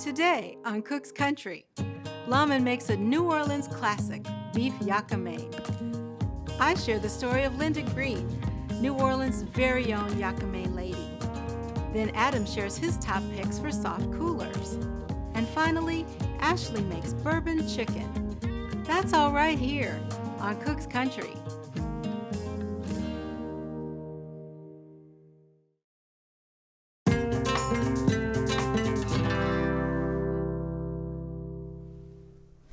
Today on Cook's Country, Lawman makes a New Orleans classic, beef Yakamein. I share the story of Linda Green, New Orleans' very own Yakamein lady. Then Adam shares his top picks for soft coolers. And finally, Ashley makes bourbon chicken. That's all right here on Cook's Country.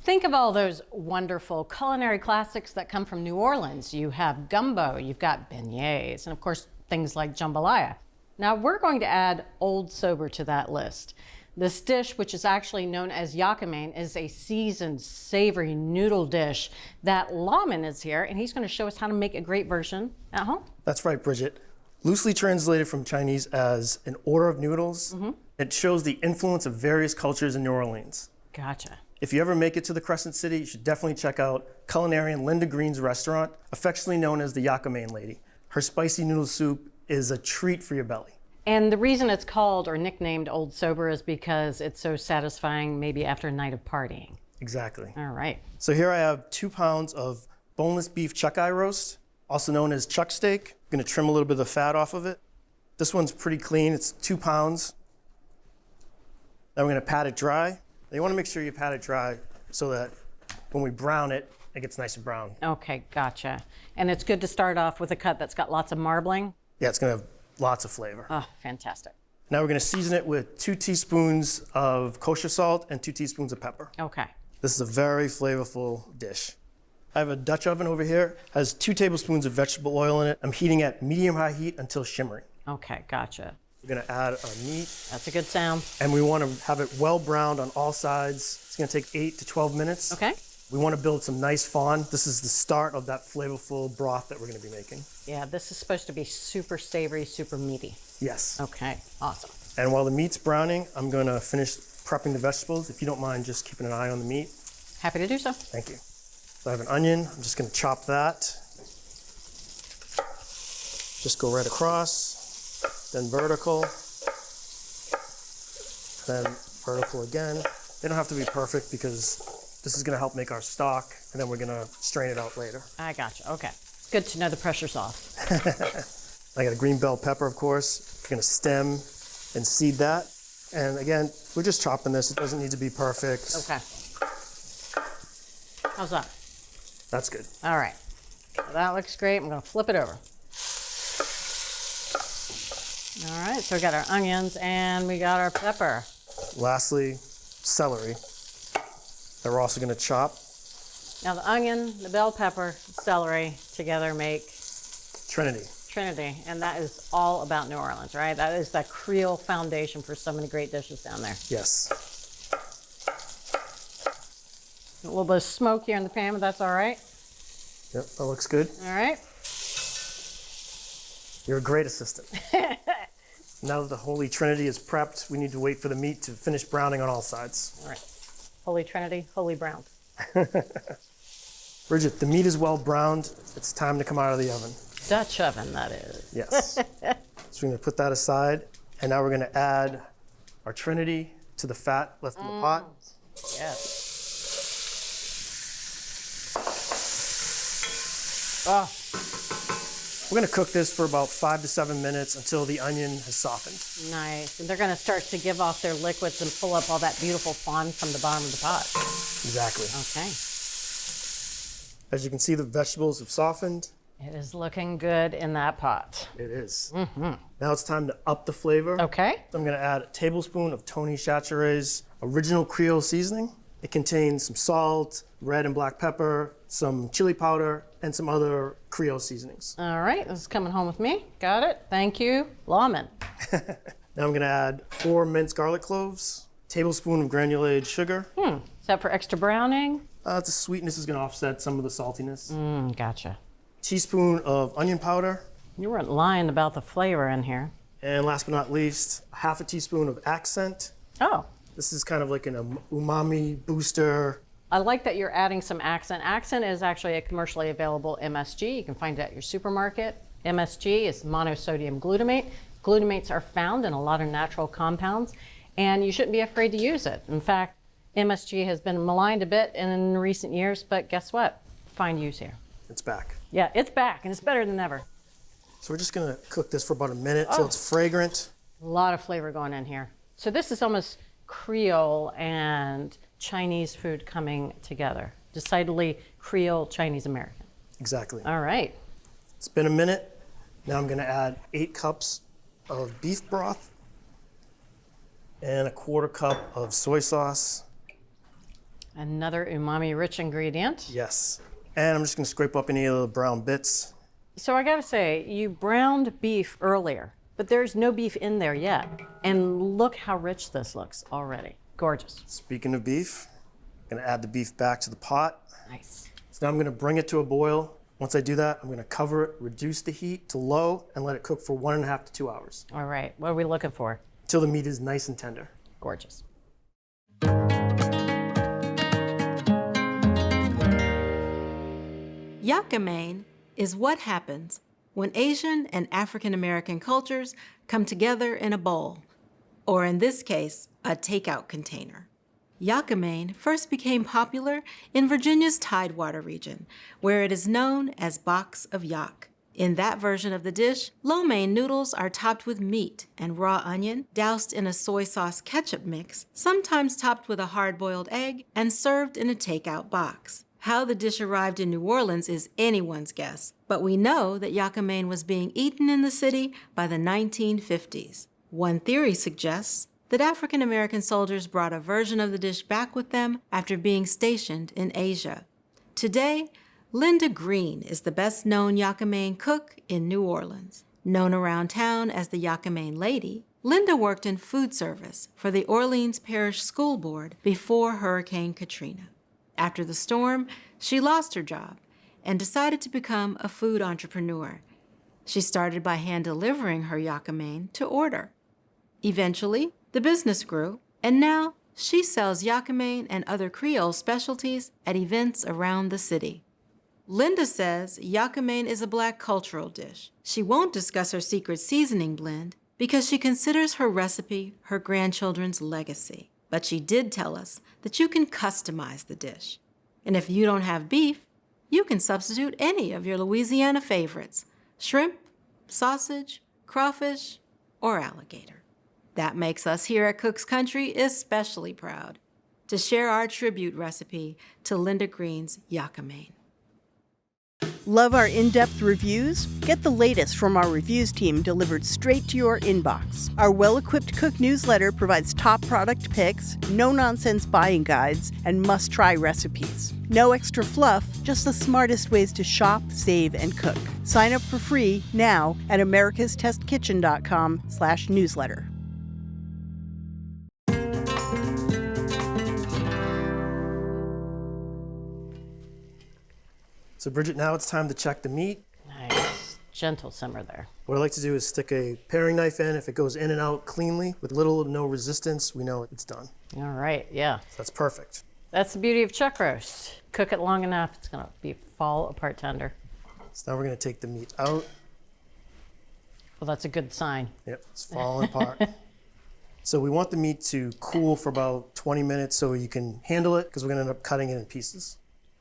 Think of all those wonderful culinary classics that come from New Orleans. You have gumbo, you've got beignets, and of course, things like jambalaya. Now we're going to add Old Sober to that list. This dish, which is actually known as Yakamein, is a seasoned, savory noodle dish that Lawman is here, and he's going to show us how to make a great version at home. That's right, Bridget. Loosely translated from Chinese as an order of noodles, it shows the influence of various cultures in New Orleans. Gotcha. If you ever make it to the Crescent City, you should definitely check out culinarian Linda Green's restaurant, affectionately known as the Yakamein Lady. Her spicy noodle soup is a treat for your belly. And the reason it's called or nicknamed Old Sober is because it's so satisfying maybe after a night of partying. Exactly. All right. So here I have 2 pounds of boneless beef chuck eye roast, also known as chuck steak. I'm gonna trim a little bit of the fat off of it. This one's pretty clean, it's 2 pounds. Then we're gonna pat it dry. You want to make sure you pat it dry so that when we brown it, it gets nice and brown. Okay, gotcha. And it's good to start off with a cut that's got lots of marbling? Yeah, it's going to have lots of flavor. Oh, fantastic. Now we're going to season it with 2 teaspoons of kosher salt and 2 teaspoons of pepper. Okay. This is a very flavorful dish. I have a Dutch oven over here. It has 2 tablespoons of vegetable oil in it. I'm heating at medium-high heat until shimmering. Okay, gotcha. We're going to add our meat. That's a good sound. And we want to have it well browned on all sides. It's going to take 8 to 12 minutes. Okay. We want to build some nice fond. This is the start of that flavorful broth that we're going to be making. Yeah, this is supposed to be super savory, super meaty. Yes. Okay, awesome. And while the meat's browning, I'm going to finish prepping the vegetables. If you don't mind just keeping an eye on the meat. Happy to do so. Thank you. So I have an onion. I'm just going to chop that. Just go right across, then vertical. Then vertical again. They don't have to be perfect because this is going to help make our stock, and then we're going to strain it out later. I gotcha. Okay. Good to know the pressure's off. I got a green bell pepper, of course. We're going to stem and seed that. And again, we're just chopping this. It doesn't need to be perfect. Okay. How's that? That's good. All right. So that looks great. I'm going to flip it over. All right, so we got our onions and we got our pepper. Lastly, celery that we're also going to chop. Now the onion, the bell pepper, celery together make Trinity. Trinity, and that is all about New Orleans, right? That is the Creole foundation for so many great dishes down there. Yes. A little bit of smoke here in the pan, but that's all right. Yep, that looks good. All right. You're a great assistant. Now that the Holy Trinity is prepped, we need to wait for the meat to finish browning on all sides. All right. Holy Trinity, holy brown. Bridget, the meat is well browned. It's time to come out of the oven. Dutch oven, that is. Yes. So we're going to put that aside. And now we're going to add our Trinity to the fat left in the pot. Yes. Oh. We're going to cook this for about 5 to 7 minutes until the onion has softened. Nice. And they're going to start to give off their liquids and pull up all that beautiful fond from the bottom of the pot. Exactly. Okay. As you can see, the vegetables have softened. It is looking good in that pot. It is. Now it's time to up the flavor. Okay. I'm going to add a tablespoon of Toni Chachere's original Creole seasoning. It contains some salt, red and black pepper, some chili powder, and some other Creole seasonings. All right, this is coming home with me. Got it. Thank you, Lawman. Now I'm going to add 4 minced garlic cloves, tablespoon of granulated sugar. Is that for extra browning? The sweetness is going to offset some of the saltiness. Gotcha. Teaspoon of onion powder. You weren't lying about the flavor in here. And last but not least, half a teaspoon of accent. Oh. This is kind of like an umami booster. I like that you're adding some accent. Accent is actually a commercially available MSG. You can find it at your supermarket. MSG is monosodium glutamate. Glutamates are found in a lot of natural compounds. and you shouldn't be afraid to use it. In fact, MSG has been maligned a bit in recent years, but guess what? Fine use here. It's back. Yeah, it's back, and it's better than ever. So we're just gonna cook this for about a minute till it's fragrant. A lot of flavor going in here. So this is almost Creole and Chinese food coming together. Decidedly Creole, Chinese American. Exactly. All right. It's been a minute. Now I'm gonna add 8 cups of beef broth and a 1/4 cup of soy sauce. Another umami-rich ingredient. Yes. And I'm just gonna scrape up any of the brown bits. So I gotta say, you browned beef earlier, but there's no beef in there yet. And look how rich this looks already. Gorgeous. Speaking of beef, I'm gonna add the beef back to the pot. Nice. So now I'm gonna bring it to a boil. Once I do that, I'm gonna cover it, reduce the heat to low, and let it cook for 1.5 to 2 hours. All right, what are we looking for? Till the meat is nice and tender. Gorgeous. Yakamein is what happens when Asian and African American cultures come together in a bowl, or in this case, a takeout container. Yakamein first became popular in Virginia's Tidewater region, where it is known as box of yak. In that version of the dish, lo mein noodles are topped with meat and raw onion, doused in a soy sauce ketchup mix, sometimes topped with a hard-boiled egg, and served in a takeout box. How the dish arrived in New Orleans is anyone's guess, but we know that yakamein was being eaten in the city by the 1950s. One theory suggests that African American soldiers brought a version of the dish back with them after being stationed in Asia. Today, Linda Green is the best-known Yakamein cook in New Orleans. Known around town as the Yakamein Lady, Linda worked in food service for the Orleans Parish School Board before Hurricane Katrina. After the storm, she lost her job and decided to become a food entrepreneur. She started by hand-delivering her Yakamein to order. Eventually, the business grew, and now she sells Yakamein and other Creole specialties at events around the city. Linda says Yakamein is a Black cultural dish. She won't discuss her secret seasoning blend because she considers her recipe her grandchildren's legacy. But she did tell us that you can customize the dish. And if you don't have beef, you can substitute any of your Louisiana favorites: shrimp, sausage, crawfish, or alligator. That makes us here at Cook's Country especially proud to share our tribute recipe to Linda Green's Yakamein. Love our in-depth reviews? Get the latest from our reviews team delivered straight to your inbox. Our well-equipped cook newsletter provides top product picks, no-nonsense buying guides, and must-try recipes. No extra fluff, just the smartest ways to shop, save, and cook. Sign up for free now at americastestkitchen.com/newsletter. So Bridget, now it's time to check the meat. Nice. Gentle simmer there. What I like to do is stick a paring knife in. If it goes in and out cleanly with little to no resistance, we know it's done. All right, yeah. So that's perfect. That's the beauty of chuck roast. Cook it long enough, it's gonna fall apart tender. So now we're gonna take the meat out. Well, that's a good sign. Yep, it's falling apart. So we want the meat to cool for about 20 minutes so you can handle it, because we're gonna end up cutting it in pieces.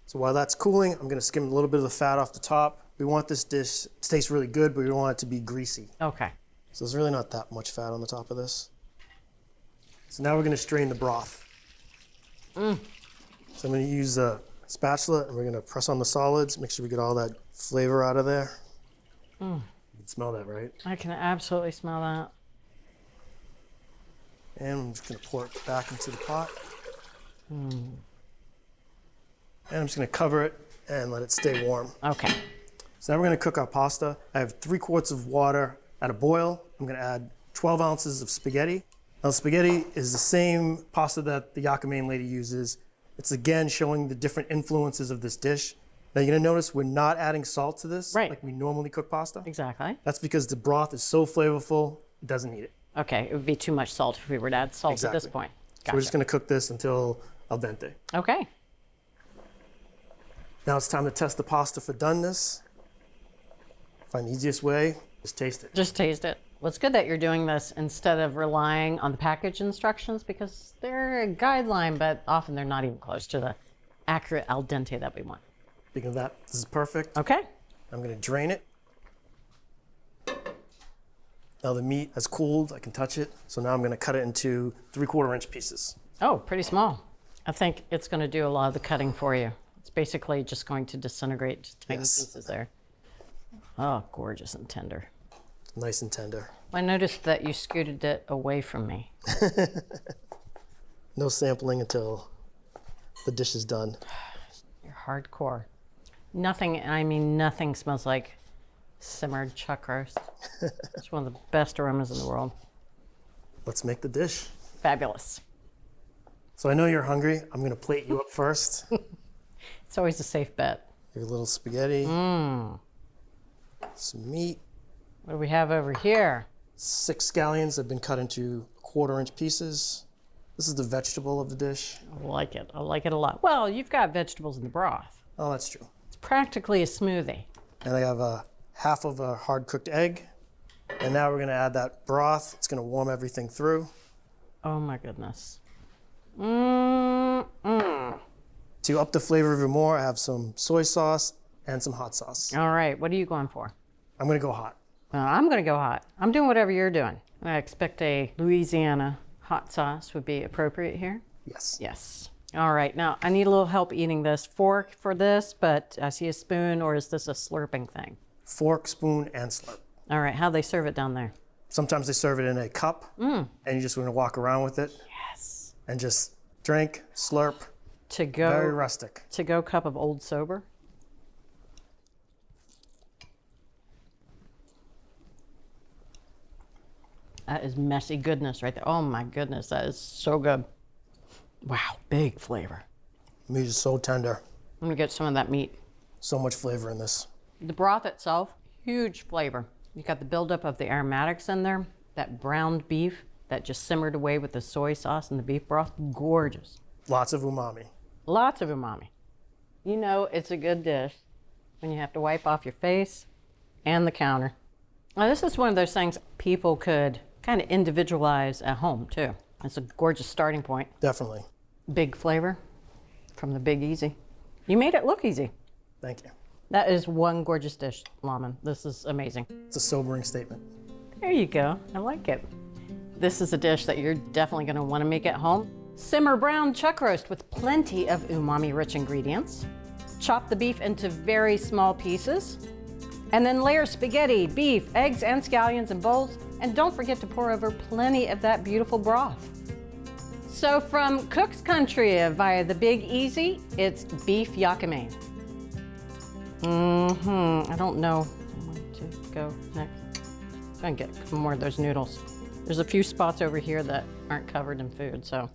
So while that's cooling, I'm gonna skim a little bit of the fat off the top. We want this dish to taste really good, but we don't want it to be greasy. Okay. So there's really not that much fat on the top of this. So now we're gonna strain the broth. So I'm gonna use a spatula and we're gonna press on the solids, make sure we get all that flavor out of there. You can smell that, right? I can absolutely smell that. And I'm just gonna pour it back into the pot. And I'm just gonna cover it and let it stay warm. Okay. So now we're gonna cook our pasta. I have 3 quarts of water at a boil. I'm gonna add 12 ounces of spaghetti. Now spaghetti is the same pasta that the Yakamein lady uses. It's again showing the different influences of this dish. Now you're gonna notice we're not adding salt to this like we normally cook pasta. Exactly. That's because the broth is so flavorful, it doesn't need it. Okay, it would be too much salt if we were to add salt at this Exactly. point. So we're just gonna cook this until al dente. Okay. Now it's time to test the pasta for doneness. Find the easiest way, just taste it. Just taste it. Well, it's good that you're doing this instead of relying on the package instructions because they're a guideline, but often they're not even close to the accurate al dente that we want. Speaking of that, this is perfect. Okay. I'm going to drain it. Now the meat has cooled, I can touch it. So now I'm going to cut it into 3/4 inch pieces. Oh, pretty small. I think it's going to do a lot of the cutting for you. It's basically just going to disintegrate to tiny pieces there. Oh, gorgeous and tender. Nice and tender. I noticed that you scooted it away from me. No sampling until the dish is done. You're hardcore. Nothing, I mean nothing smells like simmered chuck roast. It's one of the best aromas in the world. Let's make the dish. Fabulous. So I know you're hungry. I'm going to plate you up first. It's always a safe bet. Your little spaghetti. Some meat. What do we have over here? 6 scallions have been cut into 1/4 inch pieces. This is the vegetable of the dish. I like it. I like it a lot. Well, you've got vegetables in the broth. Oh, that's true. It's practically a smoothie. And I have a half of a hard cooked egg. And now we're going to add that broth. It's going to warm everything through. Oh my goodness. To up the flavor even more, I have some soy sauce and some hot sauce. All right, what are you going for? I'm going to go hot. I'm going to go hot. I'm doing whatever you're doing. I expect a Louisiana hot sauce would be appropriate here. Yes. Yes. All right, now I need a little help eating this. Fork for this, but I see a spoon, or is this a slurping thing? Fork, spoon, and slurp. All right, how they serve it down there? Sometimes they serve it in a cup, and you just want to walk around with it. Yes. And just drink, slurp. To go. Very rustic. To go cup of Old Sober. That is messy goodness right there. Oh my goodness, that is so good. Wow, big flavor. Meat is so tender. I'm gonna get some of that meat. So much flavor in this. The broth itself, huge flavor. You got the buildup of the aromatics in there, that browned beef that just simmered away with the soy sauce and the beef broth, gorgeous. Lots of umami. Lots of umami. You know it's a good dish when you have to wipe off your face and the counter. Now this is one of those things people could kind of individualize at home too. It's a gorgeous starting point. Definitely. Big flavor from the Big Easy. You made it look easy. Thank you. That is one gorgeous dish, Lawman. This is amazing. It's a sobering statement. There you go. I like it. This is a dish that you're definitely going to want to make at home. Simmer brown chuck roast with plenty of umami-rich ingredients. Chop the beef into very small pieces. And then layer spaghetti, beef, eggs, and scallions in bowls. And don't forget to pour over plenty of that beautiful broth. So from Cook's Country via the Big Easy, it's beef Yakamein. I don't know where to go next. I'm gonna get some more of those noodles. There's a few spots over here that aren't covered in food, so.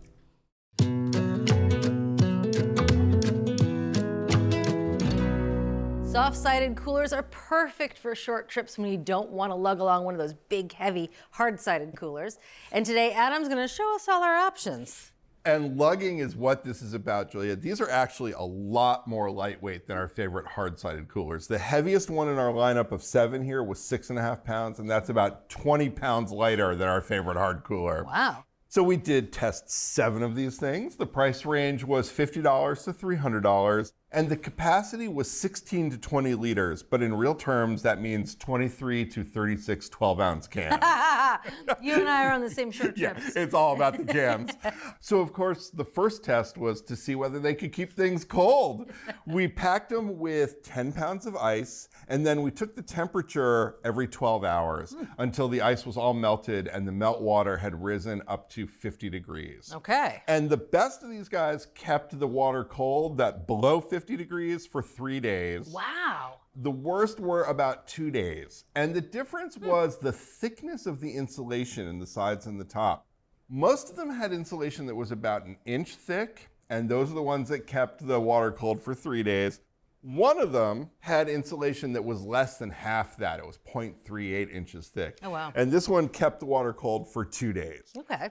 Soft-sided coolers are perfect for short trips when you don't want to lug along one of those big, heavy, hard-sided coolers. And today, Adam's going to show us all our options. And lugging is what this is about, Julia. These are actually a lot more lightweight than our favorite hard-sided coolers. The heaviest one in our lineup of 7 here was 6.5 pounds, and that's about 20 pounds lighter than our favorite hard cooler. Wow. So we did test 7 of these things. The price range was $50 to $300, and the capacity was 16 to 20 liters, but in real terms, that means 23 to 36 12-ounce cans. You and I are on the same short Yeah, trips. it's all about the cans. So of course, the first test was to see whether they could keep things cold. We packed them with 10 pounds of ice, and then we took the temperature every 12 hours until the ice was all melted and the melt water had risen up to 50 degrees. Okay. And the best of these guys kept the water cold, that below 50 degrees, for 3 days. Wow. The worst were about 2 days. And the difference was the thickness of the insulation in the sides and the top. Most of them had insulation that was about 1 inch thick, and those are the ones that kept the water cold for 3 days. One of them had insulation that was less than half that. It was 0.38 inches thick. Oh, wow. And this one kept the water cold for 2 days. Okay.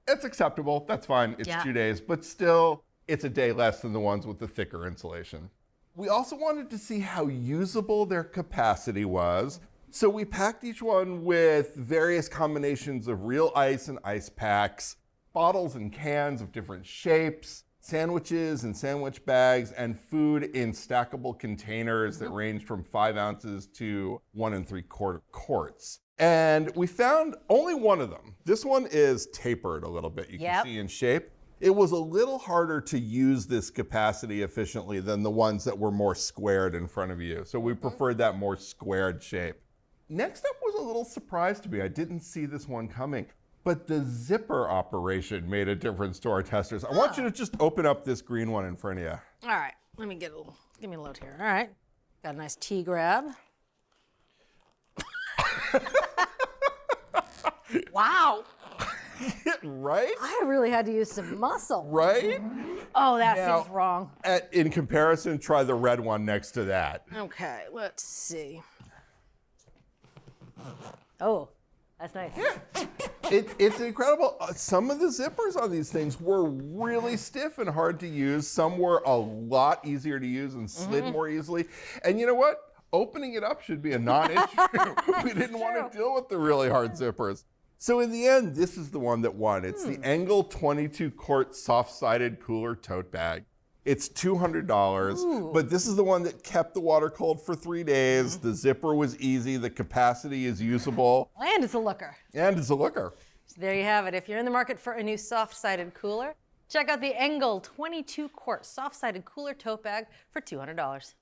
It's acceptable, that's fine, it's Yeah. 2 days, but still, it's a day less than the ones with the thicker insulation. We also wanted to see how usable their capacity was. So we packed each one with various combinations of real ice and ice packs, bottles and cans of different shapes, sandwiches and sandwich bags, and food in stackable containers that ranged from 5 ounces to 1 3/4 quarts. And we found only one of them. This one is tapered a little bit, you can see in shape. It was a little harder to use this capacity efficiently than the ones that were more squared in front of you. So we preferred that more squared shape. Next up was a little surprise to me. I didn't see this one coming, but the zipper operation made a difference to our testers. I want you to just open up this green one in front of you. All right, let me give me a load here. All right, got a nice tea grab. Wow. Right? I really had to use some muscle. Right? Oh, that Now, feels wrong. In comparison, try the red one next to that. Okay, let's see. Oh, that's nice. It's incredible. Some of the zippers on these things were really stiff and hard to use. Some were a lot easier to use and slid more easily. And you know what? Opening it up should be a non-issue. We didn't want to deal with the really hard zippers. So in the end, this is the one that won. It's the Engel 22-quart soft-sided cooler tote bag. It's $200, but this is the one that kept the water cold for 3 days. The zipper was easy. The capacity is usable. And it's a looker. And it's a looker. So there you have it. If you're in the market for a new soft-sided cooler, check out the Engel 22-quart soft-sided cooler tote bag for $200.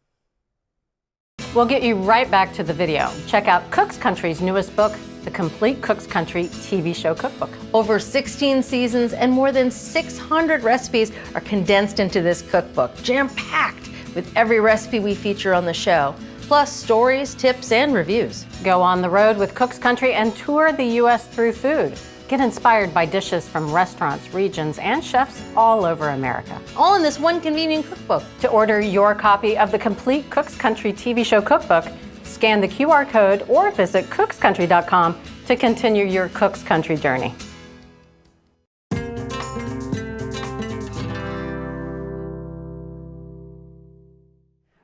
We'll get you right back to the video. Check out Cook's Country's newest book, The Complete Cook's Country TV Show Cookbook. Over 16 seasons and more than 600 recipes are condensed into this cookbook, jam-packed with every recipe we feature on the show, plus stories, tips, and reviews. Go on the road with Cook's Country and tour the U.S. through food. Get inspired by dishes from restaurants, regions, and chefs all over America. All in this one convenient cookbook. To order your copy of the Complete Cook's Country TV Show Cookbook, scan the QR code or visit cookscountry.com to continue your Cook's Country journey.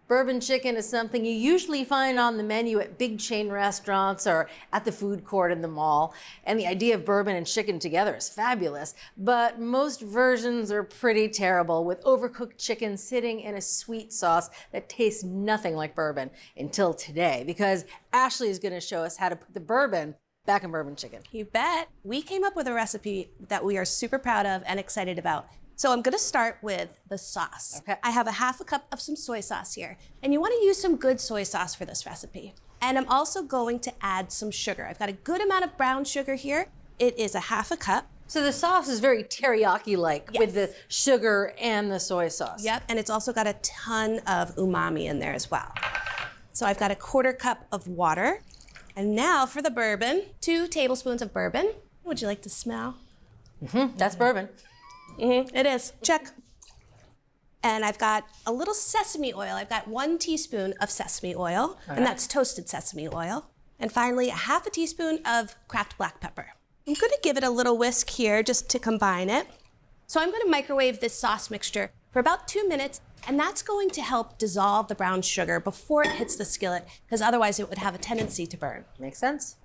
Bourbon chicken is something you usually find on the menu at big chain restaurants or at the food court in the mall. And the idea of bourbon and chicken together is fabulous, but most versions are pretty terrible, with overcooked chicken sitting in a sweet sauce that tastes nothing like bourbon until today, because Ashley is going to show us how to put the bourbon back in bourbon chicken. You bet. We came up with a recipe that we are super proud of and excited about. So I'm gonna start with the sauce. Okay. I have a half a cup of some soy sauce here, and you wanna use some good soy sauce for this recipe. And I'm also going to add some sugar. I've got a good amount of brown sugar here. It is a half a cup. So the sauce is very teriyaki-like with the sugar and the soy sauce. Yep, and it's also got a ton of umami in there as well. So I've got a 1/4 cup of water. And now for the bourbon, 2 tablespoons of bourbon. Would you like to smell? That's bourbon. It is, check. And I've got a little sesame oil. I've got 1 teaspoon of sesame oil, and that's toasted sesame oil. And finally, a half a teaspoon of cracked black pepper. I'm gonna give it a little whisk here just to combine it. So I'm gonna microwave this sauce mixture for about 2 minutes, and that's going to help dissolve the brown sugar before it hits the skillet, because otherwise it would have a tendency to burn. Makes sense.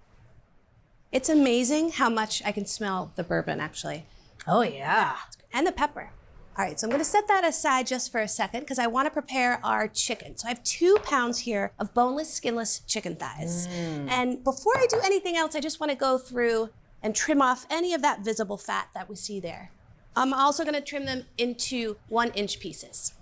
It's amazing how much I can smell the bourbon, actually. Oh yeah. And the pepper. All right, so I'm gonna set that aside just for a second because I wanna prepare our chicken. So I have 2 pounds here of boneless, skinless chicken thighs. And before I do anything else, I just wanna go through and trim off any of that visible fat that we see there. I'm also gonna trim them into 1-inch pieces.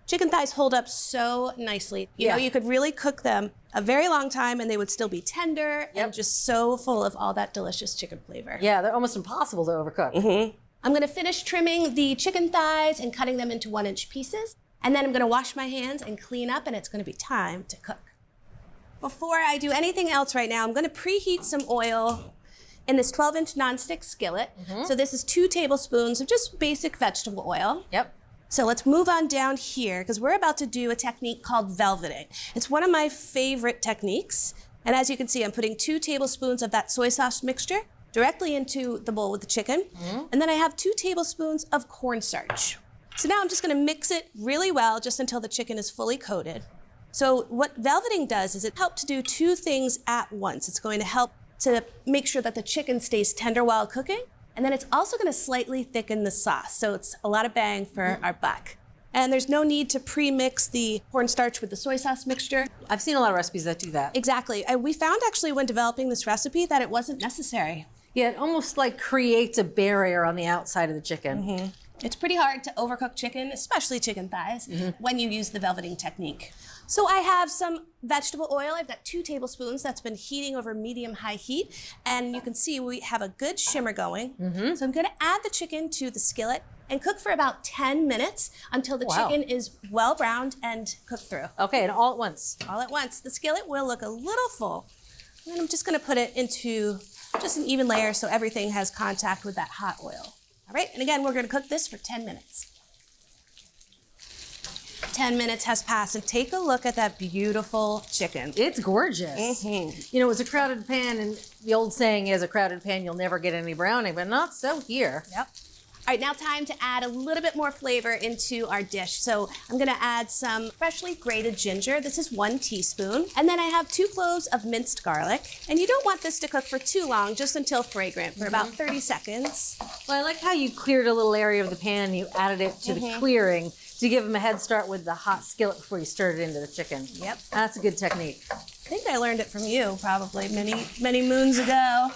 Chicken thighs hold up so nicely. You know, you could really cook them a very long time and they would still be tender and just so full of all that delicious chicken flavor. Yeah, they're almost impossible to overcook. I'm gonna finish trimming the chicken thighs and cutting them into 1-inch pieces. And then I'm gonna wash my hands and clean up, and it's gonna be time to cook. Before I do anything else right now, I'm gonna preheat some oil in this 12-inch nonstick skillet. So this is 2 tablespoons of just basic vegetable oil. Yep. So let's move on down here because we're about to do a technique called velveting. It's one of my favorite techniques. And as you can see, I'm putting 2 tablespoons of that soy sauce mixture directly into the bowl with the chicken. And then I have 2 tablespoons of cornstarch. So now I'm just gonna mix it really well just until the chicken is fully coated. So what velveting does is it helps to do two things at once. It's going to help to make sure that the chicken stays tender while cooking, and then it's also going to slightly thicken the sauce. So it's a lot of bang for our buck. And there's no need to pre-mix the cornstarch with the soy sauce mixture. I've seen a lot of recipes that do that. Exactly. And we found actually when developing this recipe that it wasn't necessary. Yeah, it almost like creates a barrier on the outside of the chicken. It's pretty hard to overcook chicken, especially chicken thighs, when you use the velveting technique. So I have some vegetable oil. I've got 2 tablespoons that's been heating over medium-high heat. And you can see we have a good shimmer going. So I'm gonna add the chicken to the skillet and cook for about 10 minutes until the chicken is well browned and cooked through. Okay, and all at once. All at once. The skillet will look a little full. And then I'm just gonna put it into just an even layer so everything has contact with that hot oil. All right, and again, we're gonna cook this for 10 minutes. 10 minutes has passed, and take a look at that beautiful chicken. It's gorgeous. You know, it was a crowded pan, and the old saying is a crowded pan, you'll never get any browning, but not so here. Yep. All right, now time to add a little bit more flavor into our dish. So I'm gonna add some freshly grated ginger. This is 1 teaspoon. And then I have 2 cloves of minced garlic. And you don't want this to cook for too long, just until fragrant, for about 30 seconds. Well, I like how you cleared a little area of the pan and you added it to the clearing to give them a head start with the hot skillet before you stirred it into the chicken. Yep. That's a good technique. I think I learned it from you probably many moons ago.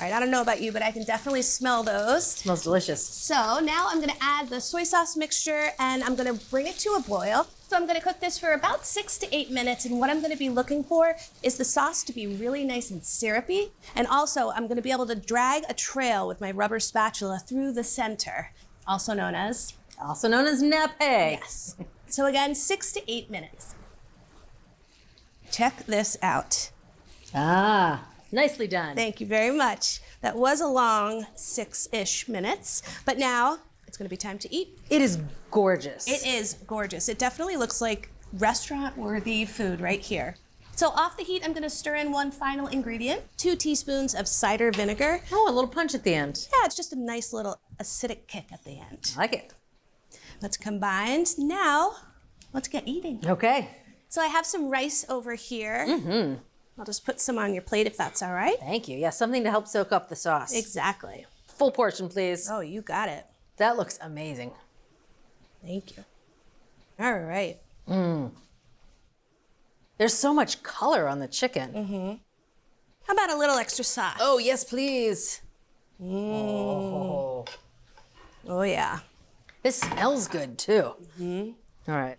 All right, I don't know about you, but I can definitely smell those. Smells delicious. So now I'm gonna add the soy sauce mixture and I'm gonna bring it to a boil. So I'm gonna cook this for about 6 to 8 minutes, and what I'm gonna be looking for is the sauce to be really nice and syrupy. And also I'm gonna be able to drag a trail with my rubber spatula through the center, also known as nappe. Yes. So again, 6 to 8 minutes. Check this out. Ah, nicely done. Thank you very much. That was a long 6-ish minutes, but now it's gonna be time to eat. It is gorgeous. It is gorgeous. It definitely looks like restaurant-worthy food right here. So off the heat, I'm gonna stir in one final ingredient, 2 teaspoons of cider vinegar. Oh, a little punch at the end. Yeah, it's just a nice little acidic kick at the end. I like it. That's combined. Now, let's get eating. Okay. So I have some rice over here. I'll just put some on your plate if that's all right. Thank you. Yeah, something to help soak up the sauce. Exactly. Full portion, please. Oh, you got it. That looks amazing. Thank you. All right. There's so much color on the chicken. How about a little extra sauce? Oh, yes, please. Oh, yeah. This smells good, too. All right.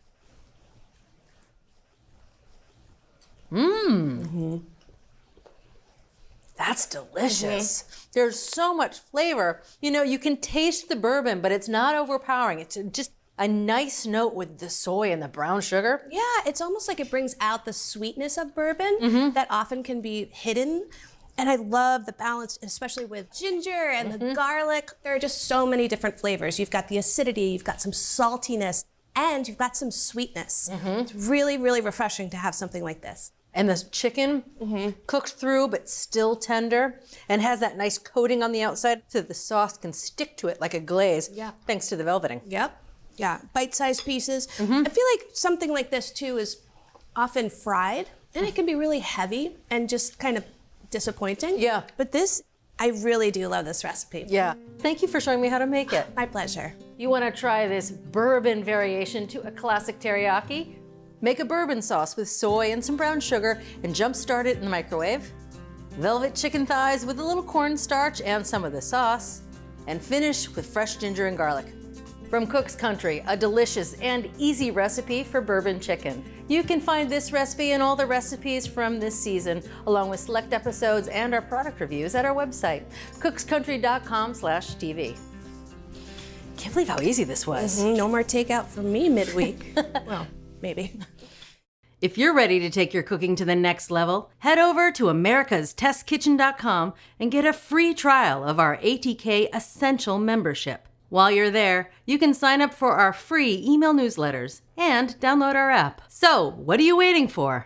That's delicious. There's so much flavor. You know, you can taste the bourbon, but it's not overpowering. It's just a nice note with the soy and the brown sugar. Yeah, it's almost like it brings out the sweetness of bourbon that often can be hidden. And I love the balance, especially with ginger and the garlic. There are just so many different flavors. You've got the acidity, you've got some saltiness, and you've got some sweetness. It's really, really refreshing to have something like this. And the chicken cooked through but still tender and has that nice coating on the outside so that the sauce can stick to it like a glaze thanks to the velveting. Yep. Yeah, bite-sized pieces. I feel like something like this too is often fried and it can be really heavy and just kind of disappointing. Yeah. But this, I really do love this recipe. Yeah. Thank you for showing me how to make it. My pleasure. You want to try this bourbon variation to a classic teriyaki? Make a bourbon sauce with soy and some brown sugar and jumpstart it in the microwave. Velvet chicken thighs with a little cornstarch and some of the sauce. And finish with fresh ginger and garlic. From Cook's Country, a delicious and easy recipe for bourbon chicken. You can find this recipe and all the recipes from this season, along with select episodes and our product reviews at our website, cookscountry.com/TV. Can't believe how easy this was. No more takeout for me midweek. Well, maybe. If you're ready to take your cooking to the next level, head over to americastestkitchen.com and get a free trial of our ATK Essential membership. While you're there, you can sign up for our free email newsletters and download our app. So, what are you waiting for?